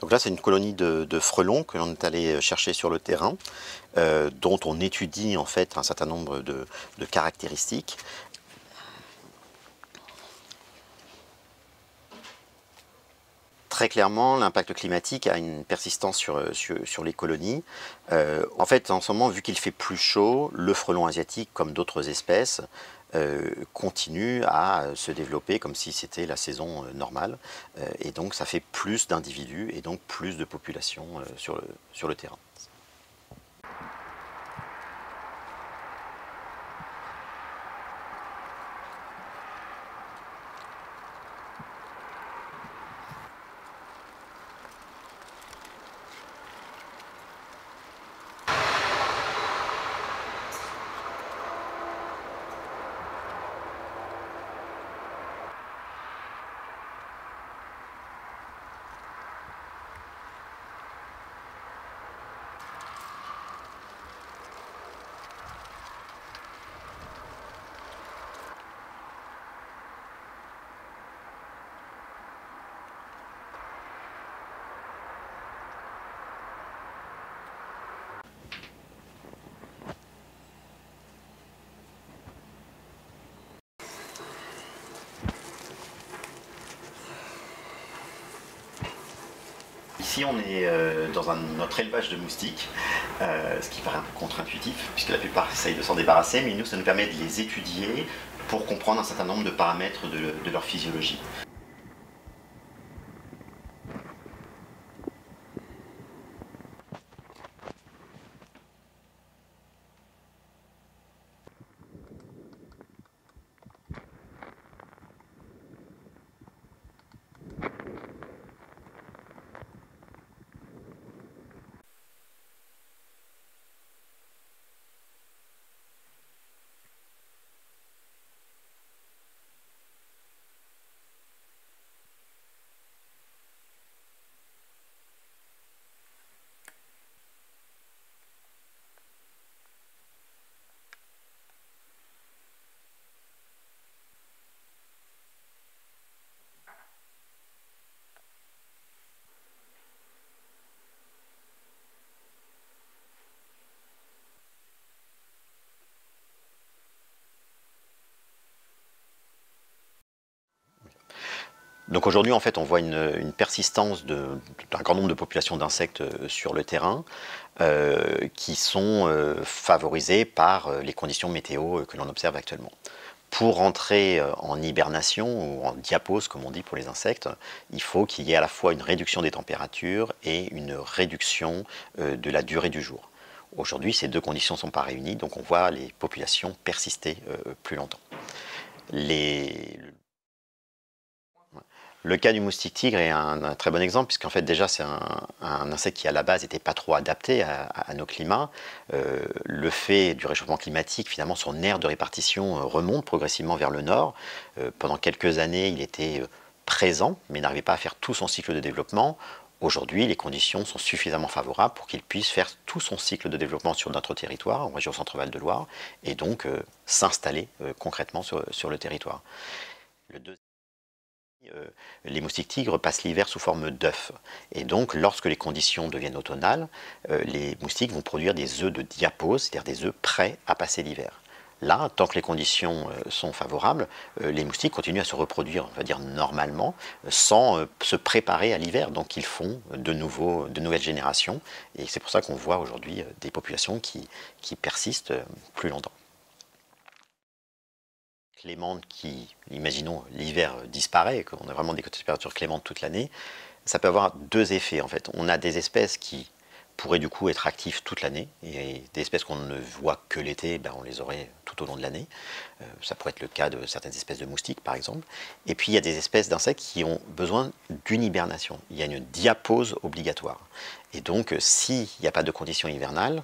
Donc là, c'est une colonie de frelons que l'on est allé chercher sur le terrain, dont on étudie en fait un certain nombre de caractéristiques. Très clairement, l'impact climatique a une persistance sur les colonies. En fait, en ce moment, vu qu'il fait plus chaud, le frelon asiatique, comme d'autres espèces, continue à se développer comme si c'était la saison normale. Et donc, ça fait plus d'individus et donc plus de population sur le terrain. Ici, on est dans notre élevage de moustiques, ce qui paraît un peu contre-intuitif, puisque la plupart essayent de s'en débarrasser, mais nous, ça nous permet de les étudier pour comprendre un certain nombre de paramètres de leur physiologie. Donc aujourd'hui, en fait, on voit une persistance d'un grand nombre de populations d'insectes sur le terrain qui sont favorisées par les conditions météo que l'on observe actuellement. Pour rentrer en hibernation ou en diapause, comme on dit pour les insectes, il faut qu'il y ait à la fois une réduction des températures et une réduction de la durée du jour. Aujourd'hui, ces deux conditions ne sont pas réunies, donc on voit les populations persister plus longtemps. Le cas du moustique tigre est un très bon exemple, puisqu'en fait déjà c'est un insecte qui à la base n'était pas trop adapté à nos climats. Le fait du réchauffement climatique, finalement son aire de répartition remonte progressivement vers le nord. Pendant quelques années il était présent, mais n'arrivait pas à faire tout son cycle de développement. Aujourd'hui, les conditions sont suffisamment favorables pour qu'il puisse faire tout son cycle de développement sur notre territoire, en région Centre-Val de Loire, et donc s'installer concrètement sur le territoire. Les moustiques tigres passent l'hiver sous forme d'œufs. Et donc, lorsque les conditions deviennent automnales, les moustiques vont produire des œufs de diapause, c'est-à-dire des œufs prêts à passer l'hiver. Là, tant que les conditions sont favorables, les moustiques continuent à se reproduire, on va dire normalement, sans se préparer à l'hiver. Donc, ils font de nouvelles générations. Et c'est pour ça qu'on voit aujourd'hui des populations qui persistent plus longtemps. Clémente qui, imaginons, l'hiver disparaît, qu'on a vraiment des températures clémentes toute l'année, ça peut avoir deux effets en fait. On a des espèces qui pourraient du coup être actives toute l'année, et des espèces qu'on ne voit que l'été, ben, on les aurait tout au long de l'année. Ça pourrait être le cas de certaines espèces de moustiques par exemple. Et puis il y a des espèces d'insectes qui ont besoin d'une hibernation. Il y a une diapause obligatoire. Et donc s'il n'y a pas de conditions hivernales,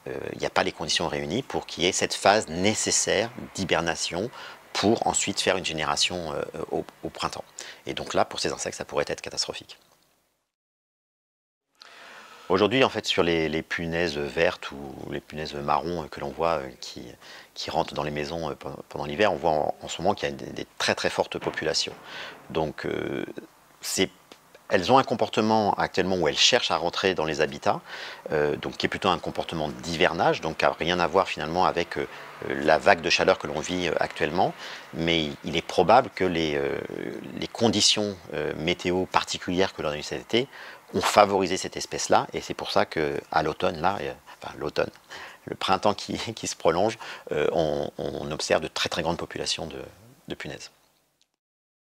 il n'y a pas les conditions réunies pour qu'il y ait cette phase nécessaire d'hibernation pour ensuite faire une génération au printemps. Et donc là, pour ces insectes, ça pourrait être catastrophique. Aujourd'hui, en fait, sur les punaises vertes ou les punaises marron que l'on voit qui rentrent dans les maisons pendant l'hiver, on voit en ce moment qu'il y a des très très fortes populations. Donc, c'est elles ont un comportement actuellement où elles cherchent à rentrer dans les habitats, donc qui est plutôt un comportement d'hivernage, donc qui n'a rien à voir finalement avec la vague de chaleur que l'on vit actuellement, mais il est probable que les conditions météo particulières que l'on a eu cet été ont favorisé cette espèce-là, et c'est pour ça qu'à l'automne, là, enfin l'automne, le printemps qui se prolonge, on observe de très très grandes populations de punaises.